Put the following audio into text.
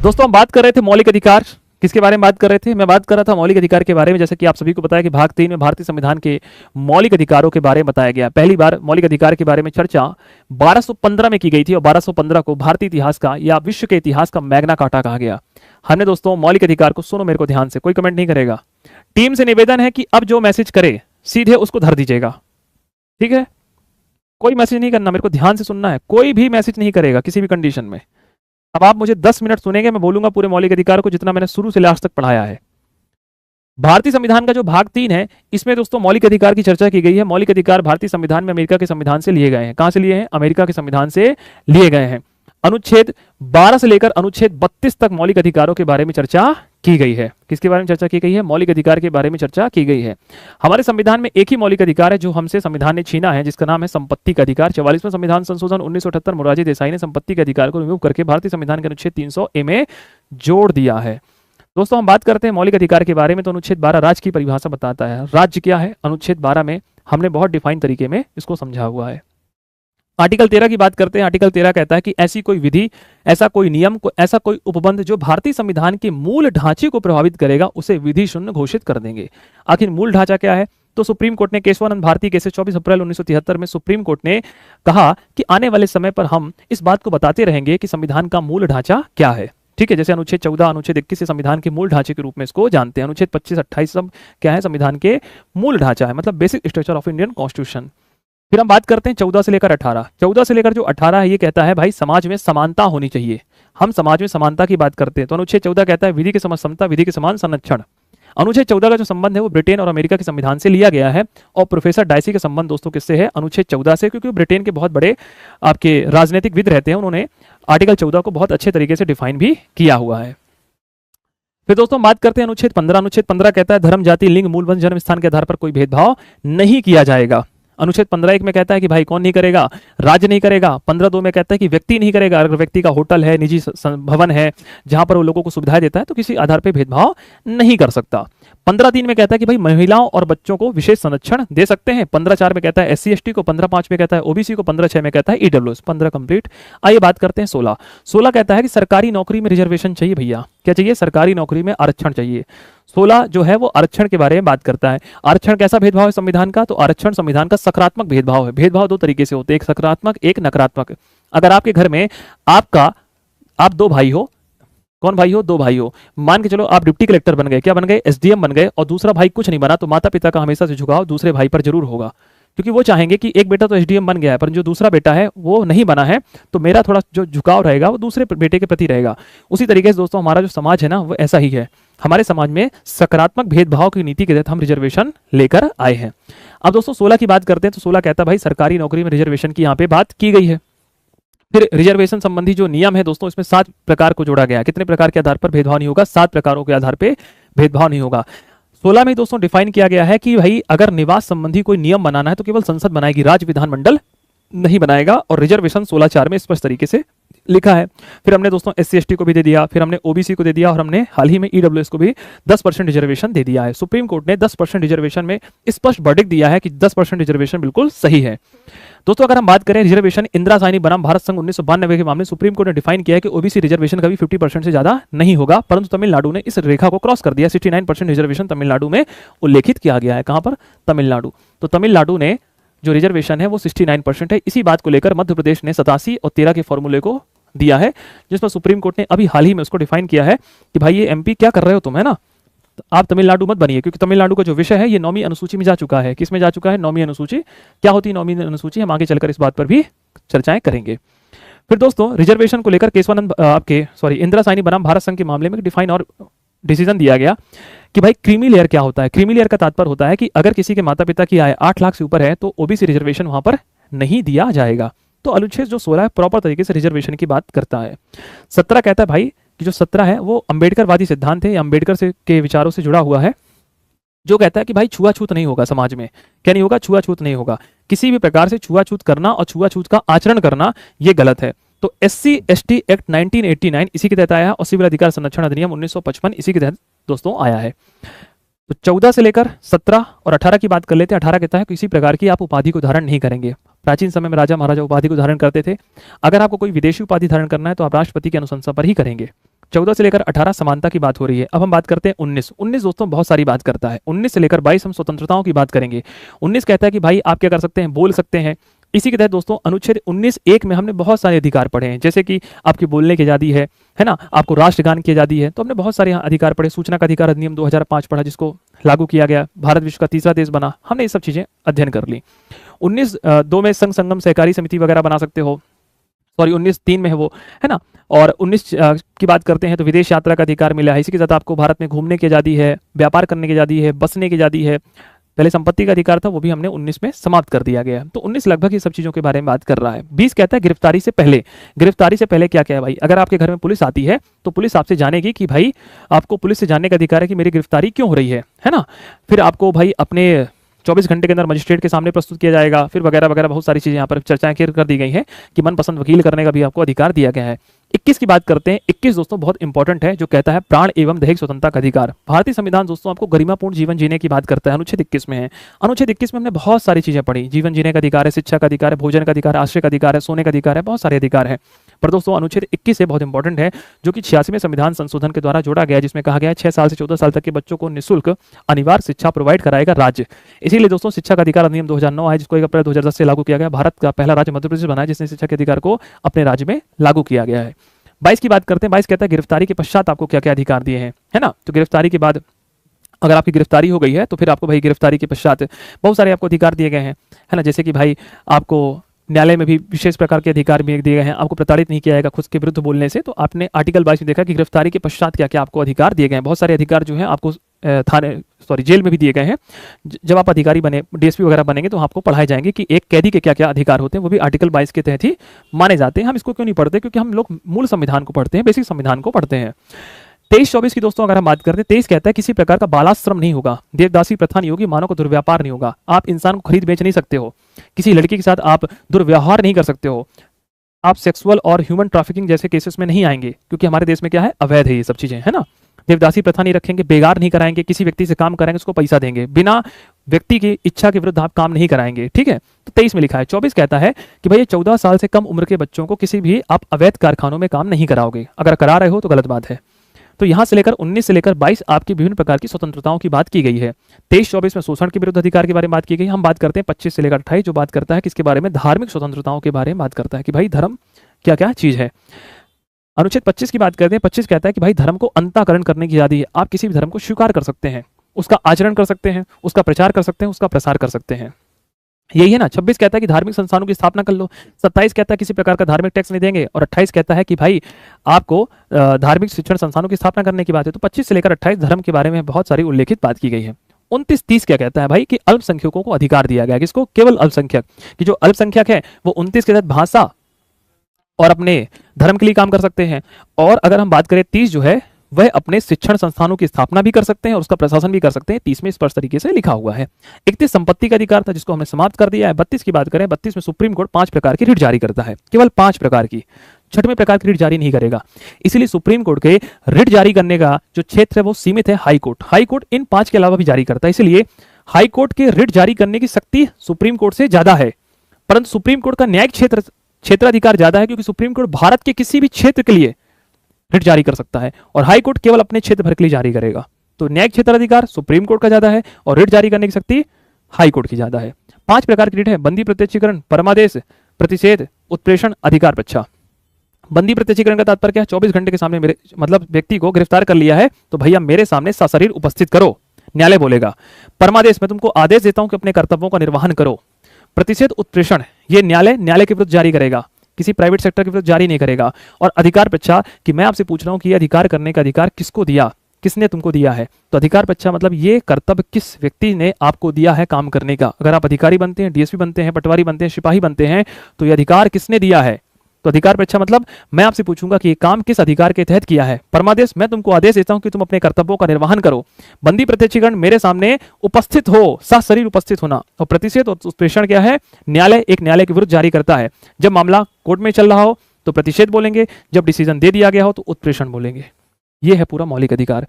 दोस्तों हम बात कर रहे थे मौलिक अधिकार, किसके बारे में बात कर रहे थे? मैं बात कर रहा था मौलिक अधिकार के बारे में। जैसे कि आप सभी को पता है कि भाग 3 में भारतीय संविधान के मौलिक अधिकारों के बारे में बताया गया। पहली बार मौलिक अधिकार के बारे में चर्चा 1215 में की गई थी और 1215 को भारतीय इतिहास का या विश्व के इतिहास का मैग्ना कार्टा कहा गया। हमने दोस्तों मौलिक अधिकार को, सुनो मेरे को ध्यान से, कोई कमेंट नहीं करेगा। टीम से निवेदन है कि अब जो मैसेज करे सीधे उसको धर दीजिएगा, ठीक है? कोई मैसेज नहीं करना, मेरे को ध्यान से सुनना है। कोई भी मैसेज नहीं करेगा किसी भी कंडीशन में। अब आप मुझे 10 मिनट सुनेंगे, मैं बोलूंगा पूरे मौलिक अधिकार को जितना मैंने शुरू से लास्ट तक पढ़ाया है। भारतीय संविधान का जो भाग 3 है, इसमें दोस्तों मौलिक अधिकार की चर्चा की गई है। मौलिक अधिकार भारतीय संविधान में अमेरिका के संविधान से लिए गए हैं। कहां से लिए हैं? अमेरिका के संविधान से लिए गए हैं। अनुच्छेद 12 से लेकर अनुच्छेद 32 तक मौलिक अधिकारों के बारे में चर्चा की गई है। किसके बारे में चर्चा की गई है? मौलिक अधिकार के बारे में चर्चा की गई है। हमारे संविधान में एक ही मौलिक अधिकार है जो हमसे संविधान ने छीना है, जिसका नाम है संपत्ति का अधिकार। 44वां संविधान संशोधन 1978 मोरारजी देसाई ने संपत्ति के अधिकार को रिमूव करके भारतीय संविधान के अनुच्छेद 300A में जोड़ दिया है। दोस्तों हम बात करते हैं मौलिक अधिकार के बारे में, तो अनुच्छेद 12 राज्य की परिभाषा बताता है। राज्य क्या है? अनुच्छेद 12 में हमने बहुत डिफाइन तरीके में इसको समझा हुआ है। आर्टिकल 13 की बात करते हैं। आर्टिकल 13 कहता है कि ऐसी कोई विधि, ऐसा कोई नियम, ऐसा कोई उपबंध जो भारतीय संविधान के मूल ढांचे को प्रभावित करेगा, उसे विधि शून्य घोषित कर देंगे। आखिर मूल ढांचा क्या है? तो सुप्रीम कोर्ट ने केशवानंद भारती केस 24 अप्रैल 1973 में सुप्रीम कोर्ट ने कहा कि आने वाले समय पर हम इस बात को बताते रहेंगे कि संविधान का मूल ढांचा क्या है। ठीक है, जैसे अनुच्छेद 14, अनुच्छेद 21 से संविधान के मूल ढांचे के रूप में इसको जानते हैं। अनुच्छेद 25, 28 सब क्या है? संविधान के मूल ढांचा है, मतलब basic structure of Indian constitution. फिर हम बात करते हैं 14 से लेकर 18। 14 से लेकर जो 18 है, ये कहता है भाई समाज में समानता होनी चाहिए। हम समाज में समानता की बात करते हैं, तो अनुच्छेद 14 कहता है विधि के समान समता, विधि के समान संरक्षण। अनुच्छेद 14 का जो संबंध है वो ब्रिटेन और अमेरिका के संविधान से लिया गया है। और प्रोफेसर डायसी का संबंध दोस्तों किससे है? अनुच्छेद 14 से, क्योंकि ब्रिटेन के बहुत बड़े आपके राजनीतिक विद रहते हैं, उन्होंने आर्टिकल 14 को बहुत अच्छे तरीके से डिफाइन भी किया हुआ है। फिर दोस्तों बात करते हैं अनुच्छेद 15। अनुच्छेद 15 कहता है धर्म, जाति, लिंग, मूल, वंश, जन्म स्थान के आधार पर कोई भेदभाव नहीं किया जाएगा। अनुच्छेद 15(1) में कहता है कि भाई कौन नहीं करेगा? राज्य नहीं करेगा। 15(2) में कहता है कि व्यक्ति नहीं करेगा। अगर व्यक्ति का होटल है, निजी भवन है, जहां पर वो लोगों को सुविधाएं देता है, तो किसी आधार पर भेदभाव नहीं कर सकता। 15(3) में कहता है कि भाई महिलाओं और बच्चों को विशेष संरक्षण दे सकते हैं। 15(4) में कहता है SC ST को, 15(5) में कहता है OBC को, 15(6) में कहता है EWS। 15 कंप्लीट। आइए बात करते हैं 16। 16 कहता है कि सरकारी नौकरी में रिजर्वेशन चाहिए भैया। क्या चाहिए? सरकारी नौकरी में आरक्षण चाहिए। 16 जो है वो आरक्षण के बारे में बात करता है। आरक्षण कैसा भेदभाव है संविधान का? तो आरक्षण संविधान का सकारात्मक भेदभाव है। भेदभाव दो तरीके से होते हैं, एक सकारात्मक, एक नकारात्मक। अगर आपके घर में आप 2 भाई हो, कौन भाई हो? 2 भाई हो। मान के चलो आप डिप्टी कलेक्टर बन गए, क्या बन गए? SDM बन गए, और दूसरा भाई कुछ नहीं बना, तो माता पिता का हमेशा से झुकाव दूसरे भाई पर जरूर होगा, क्योंकि वो चाहेंगे कि एक बेटा तो SDM बन गया है, पर जो दूसरा बेटा है वो नहीं बना है, तो मेरा थोड़ा जो झुकाव रहेगा वो दूसरे बेटे के प्रति रहेगा। उसी तरीके से दोस्तों हमारा जो समाज है ना, वो ऐसा ही है। हमारे समाज में सकारात्मक भेदभाव की नीति के तहत हम रिजर्वेशन लेकर आए हैं। अब दोस्तों 16 की बात करते हैं, तो 16 कहता है भाई सरकारी नौकरी में रिजर्वेशन की यहाँ पे बात की गई है। फिर रिजर्वेशन संबंधी जो नियम है दोस्तों, इसमें 7 प्रकार को जोड़ा गया है। कितने प्रकार के आधार पर भेदभाव नहीं होगा? 7 प्रकारों के आधार पर भेदभाव नहीं होगा। 16 में दोस्तों डिफाइन किया गया है कि भाई अगर निवास संबंधी कोई नियम बनाना है तो केवल संसद बनाएगी, राज्य विधानमंडल नहीं बनाएगा। और रिजर्वेशन 16(4) में स्पष्ट तरीके से लिखा है। फिर हमने दोस्तों SC ST को भी दे दिया, फिर हमने OBC को दे दिया, और हमने हाल ही में EWS को भी 10% रिजर्वेशन दे दिया है। सुप्रीम कोर्ट ने 10% रिजर्वेशन में स्पष्ट वर्डिक्ट दिया है कि 10% रिजर्वेशन बिल्कुल सही है। दोस्तों अगर हम बात करें रिजर्वेशन इंदिरा साइनी बनाम भारत संघ 1992 के मामले, सुप्रीम कोर्ट ने डिफाइन किया है कि OBC रिजर्वेशन कभी 50% से ज्यादा नहीं होगा, परंतु तमिलनाडु ने इस रेखा को क्रॉस कर दिया। 69% रिजर्वेशन तमिलनाडु में उल्लेखित किया गया है। कहां पर? तमिलनाडु। तो तमिलनाडु ने जो रिजर्वेशन है वो 69% है। इसी बात को लेकर मध्य प्रदेश ने 87 और 13 के फॉर्मूले को दिया है, जिसमें सुप्रीम कोर्ट ने अभी हाल ही में उसको डिफाइन किया है कि भाई ये MP क्या कर रहे हो तुम, है ना? तो आप तमिलनाडु मत बनिए, क्योंकि तमिलनाडु का जो विषय है ये 9वीं अनुसूची में जा चुका है। किस में जा चुका है? 9वीं अनुसूची। क्या होती है 9वीं अनुसूची? हम आगे चलकर इस बात पर भी चर्चाएं करेंगे। फिर दोस्तों रिजर्वेशन को लेकर इंदिरा साइनी बनाम भारत संघ के मामले में डिफाइन और डिसीजन दिया गया कि भाई क्रीमी लेयर क्या होता है। क्रीमी लेयर का तात्पर्य होता है कि अगर किसी के माता पिता की आय 8 लाख से ऊपर है तो OBC रिजर्वेशन वहां पर नहीं दिया जाएगा। तो अनुच्छेद जो 16 है प्रॉपर तरीके से रिजर्वेशन की बात करता है। 17 कहता है भाई कि जो 17 है वो अंबेडकरवादी सिद्धांत है, अंबेडकर के विचारों से जुड़ा हुआ है, जो कहता है कि भाई छुआछूत नहीं होगा समाज में। क्या नहीं होगा? छुआछूत नहीं होगा। किसी भी प्रकार से छुआछूत करना और छुआछूत का आचरण करना ये गलत है। तो SC ST एक्ट 1989 इसी के तहत आया है, और सिविल अधिकार संरक्षण अधिनियम 1955 इसी के तहत दोस्तों आया है। तो 14 से लेकर 17 और 18 की बात कर लेते हैं। 18 कहता है किसी प्रकार की आप उपाधि को धारण नहीं करेंगे। प्राचीन समय में राजा महाराजा उपाधि को धारण करते थे। अगर आपको कोई विदेशी उपाधि धारण करना है तो आप राष्ट्रपति की अनुशंसा पर ही करेंगे। 14 से लेकर 18 समानता की बात हो रही है। अब हम बात करते हैं 19 दोस्तों बहुत सारी बात करता है। 19 से लेकर 22 हम स्वतंत्रताओं की बात करेंगे। 19 कहता है कि भाई आप क्या कर सकते हैं, बोल सकते हैं। इसी के तहत दोस्तों अनुच्छेद 19(1) में हमने बहुत सारे अधिकार पढ़े हैं, जैसे कि आपकी बोलने की आज़ादी है ना, आपको राष्ट्रगान की आज़ादी है। तो हमने बहुत सारे अधिकार पढ़े। सूचना का अधिकार अधिनियम 2005 पढ़ा, जिसको लागू किया गया, भारत विश्व का तीसरा देश बना। हमने ये सब चीज़ें अध्ययन कर ली। 19(2) में संघ संगम सहकारी समिति वगैरह बना सकते हो। सॉरी 19(3) में है वो, है ना। और 19 की बात करते हैं तो विदेश यात्रा का अधिकार मिला है। इसी के साथ आपको भारत में घूमने की आज़ादी है, व्यापार करने की आज़ादी है, बसने की आज़ादी है। पहले संपत्ति का अधिकार था, वो भी हमने 19 में समाप्त कर दिया गया। तो 19 लगभग ये सब चीज़ों के बारे में बात कर रहा है। 20 कहता है गिरफ्तारी से पहले। गिरफ्तारी से पहले क्या क्या है भाई, अगर आपके घर में पुलिस आती है तो पुलिस आपसे जानेगी कि भाई आपको पुलिस से जानने का अधिकार है कि मेरी गिरफ्तारी क्यों हो रही है ना। फिर आपको भाई अपने 24 घंटे के अंदर मजिस्ट्रेट के सामने प्रस्तुत किया जाएगा, फिर वगैरह वगैरह बहुत सारी चीज़ें यहाँ पर चर्चाएं कर दी गई हैं कि मनपसंद वकील करने का भी आपको अधिकार दिया गया है। 21 की बात करते हैं। 21 दोस्तों बहुत इंपॉर्टेंट है, जो कहता है प्राण एवं दैहिक स्वतंत्रता का अधिकार। भारतीय संविधान दोस्तों आपको गरिमापूर्ण जीवन जीने की बात करता है, अनुच्छेद 21 में है। अनुच्छेद 21 में हमने बहुत सारी चीजें पढ़ी। जीवन जीने का अधिकार है, शिक्षा का अधिकार है, भोजन का अधिकार है, आश्रय का अधिकार है, सोने का अधिकार है, बहुत सारे अधिकार है। पर दोस्तों अनुच्छेद 21 से बहुत इंपॉर्टेंट है, जो कि 86वें संविधान संशोधन के द्वारा जोड़ा गया है, जिसमें कहा गया है 6 साल से 14 साल तक के बच्चों को निःशुल्क अनिवार्य शिक्षा प्रोवाइड कराएगा राज्य। इसीलिए दोस्तों शिक्षा का अधिकार अधिनियम 2009 है, जिसको 1 अप्रैल 2010 से लागू किया गया। भारत का पहला राज्य मध्य प्रदेश बना है जिसने शिक्षा के अधिकार को अपने राज्य में लागू किया गया है। 22 की बात करते हैं। 22 कहता है गिरफ्तारी के पश्चात आपको क्या क्या अधिकार दिए हैं, है ना। तो गिरफ्तारी के बाद अगर आपकी गिरफ्तारी हो गई है तो फिर आपको भाई गिरफ्तारी के पश्चात बहुत सारे आपको अधिकार दिए गए हैं, है ना। जैसे कि भाई आपको न्यायालय में भी विशेष प्रकार के अधिकार भी दिए गए हैं, आपको प्रताड़ित नहीं किया जाएगा खुद के विरुद्ध बोलने से। तो आपने आर्टिकल 22 में देखा कि गिरफ्तारी के पश्चात क्या क्या आपको अधिकार दिए गए हैं। बहुत सारे अधिकार जो है आपको जेल में भी दिए गए हैं। जब आप अधिकारी बने, डीएसपी वगैरह बनेंगे तो आपको पढ़ाए जाएंगे कि एक कैदी के क्या क्या अधिकार होते हैं, वो भी आर्टिकल 22 के तहत ही माने जाते हैं। हम इसको क्यों नहीं पढ़ते, क्योंकि हम लोग मूल संविधान को पढ़ते हैं, बेसिक संविधान को पढ़ते हैं। 23-24 की दोस्तों अगर हम बात करते हैं, 23 कहता है किसी प्रकार का बालाश्रम नहीं होगा, देवदासी प्रथा नहीं होगी, मानव का दुर्व्यापार नहीं होगा। आप इंसान को खरीद बेच नहीं सकते हो, किसी लड़की के साथ आप दुर्व्यवहार नहीं कर सकते हो, आप सेक्सुअल और ह्यूमन ट्रैफिकिंग जैसे केसेस में नहीं आएंगे, क्योंकि हमारे देश में क्या है, अवैध है ये सब चीजें, है ना। देवदासी प्रथा नहीं रखेंगे, बेगार नहीं कराएंगे, किसी व्यक्ति से काम कराएंगे उसको पैसा देंगे, बिना व्यक्ति की इच्छा के विरुद्ध आप काम नहीं कराएंगे, ठीक है। तो 23 में लिखा है। 24 कहता है कि भाई 14 साल से कम उम्र के बच्चों को किसी भी आप अवैध कारखानों में काम नहीं कराओगे, अगर करा रहे हो तो गलत बात है। तो यहां से लेकर 19 से लेकर 22 आपकी विभिन्न प्रकार की स्वतंत्रताओं की बात की गई है। 23-24 में शोषण के विरुद्ध अधिकार के बारे में बात की गई। हम बात करते हैं 25 से लेकर 28, जो बात करता है किसके बारे में, धार्मिक स्वतंत्रताओं के बारे में बात करता है कि भाई धर्म क्या क्या चीज है। अनुच्छेद 25 की बात करते हैं। 25 कहता है कि भाई धर्म को अंतःकरण करने की आज़ादी है। आप किसी भी धर्म को स्वीकार कर सकते हैं, उसका आचरण कर सकते हैं, उसका प्रचार कर सकते हैं, उसका प्रसार कर सकते हैं, यही है ना। 26 कहता है कि धार्मिक संस्थानों की स्थापना कर लो। 27 कहता है किसी प्रकार का धार्मिक टैक्स नहीं देंगे। और 28 कहता है कि भाई आपको धार्मिक शिक्षण संस्थानों की स्थापना करने की बात है। तो 25 से लेकर 28 धर्म के बारे में बहुत सारी उल्लेखित बात की गई है। 29-30 क्या कहता है भाई कि अल्पसंख्यकों को अधिकार दिया गया। किसको, केवल अल्पसंख्यक, कि जो अल्पसंख्यक है वो 29 के तहत भाषा और अपने धर्म के लिए काम कर सकते हैं। और अगर हम बात करें 30 जो है वह अपने शिक्षण संस्थानों की स्थापना भी कर सकते हैं और उसका प्रशासन भी कर सकते हैं। 30 में स्पष्ट तरीके से लिखा हुआ है। 31 संपत्ति का अधिकार था, जिसको हमने समाप्त कर दिया है। 32 की बात करें, 32 में सुप्रीम कोर्ट 5 प्रकार की रिट जारी करता है, केवल 5 प्रकार की, 6वें प्रकार की रिट जारी नहीं करेगा। इसीलिए सुप्रीम कोर्ट के रिट जारी करने का जो क्षेत्र है वो सीमित है। हाई कोर्ट इन 5 के अलावा भी जारी करता है। इसलिए हाई कोर्ट के रिट जारी करने की शक्ति सुप्रीम कोर्ट से ज्यादा है, परंतु सुप्रीम कोर्ट का न्यायिक क्षेत्राधिकार ज्यादा है, क्योंकि सुप्रीम कोर्ट भारत के किसी भी क्षेत्र के लिए रिट जारी कर सकता है और हाई कोर्ट केवल अपने क्षेत्र भर के लिए जारी करेगा। तो न्यायिक क्षेत्राधिकार सुप्रीम कोर्ट का ज्यादा है और रिट जारी करने की शक्ति हाई कोर्ट की ज्यादा है। 5 प्रकार की रिट है। बंदी प्रत्यक्षीकरण, परमादेश, प्रतिषेध, उत्प्रेषण, अधिकार परीक्षा। बंदी प्रत्यक्षीकरण का तात्पर्य क्या है, 24 घंटे के सामने मेरे मतलब व्यक्ति को गिरफ्तार कर लिया है तो भैया मेरे सामने सशरीर उपस्थित करो, न्यायालय बोलेगा। परमादेश, मैं तुमको आदेश देता हूं कि अपने कर्तव्यों का निर्वहन करो। प्रतिषेध उत्प्रेषण, ये न्यायालय के विरुद्ध जारी करेगा, किसी प्राइवेट सेक्टर के विरुद्ध जारी नहीं करेगा। और अधिकार परीक्षा कि मैं आपसे पूछ रहा हूं कि ये अधिकार करने का अधिकार किसको दिया, किसने तुमको दिया है। तो अधिकार परीक्षा मतलब ये कर्तव्य किस व्यक्ति ने आपको दिया है काम करने का। अगर आप अधिकारी बनते हैं, डीएसपी बनते हैं, पटवारी बनते हैं, सिपाही बनते हैं, तो ये अधिकार किसने दिया है। तो अधिकार परीक्षा मतलब मैं आपसे पूछूंगा कि ये काम किस अधिकार के तहत किया है। परमादेश, मैं तुमको आदेश देता हूं कि तुम अपने कर्तव्यों का निर्वहन करो। बंदी प्रत्यक्षीकरण, मेरे सामने उपस्थित हो, सशरीर उपस्थित होना। और प्रतिषेध और उत्प्रेषण क्या है, न्यायालय के विरुद्ध जारी करता है। जब मामला कोर्ट में चल रहा हो तो प्रतिषेध बोलेंगे, जब डिसीजन दे दिया गया हो तो उत्प्रेषण बोलेंगे। यह है पूरा मौलिक अधिकार।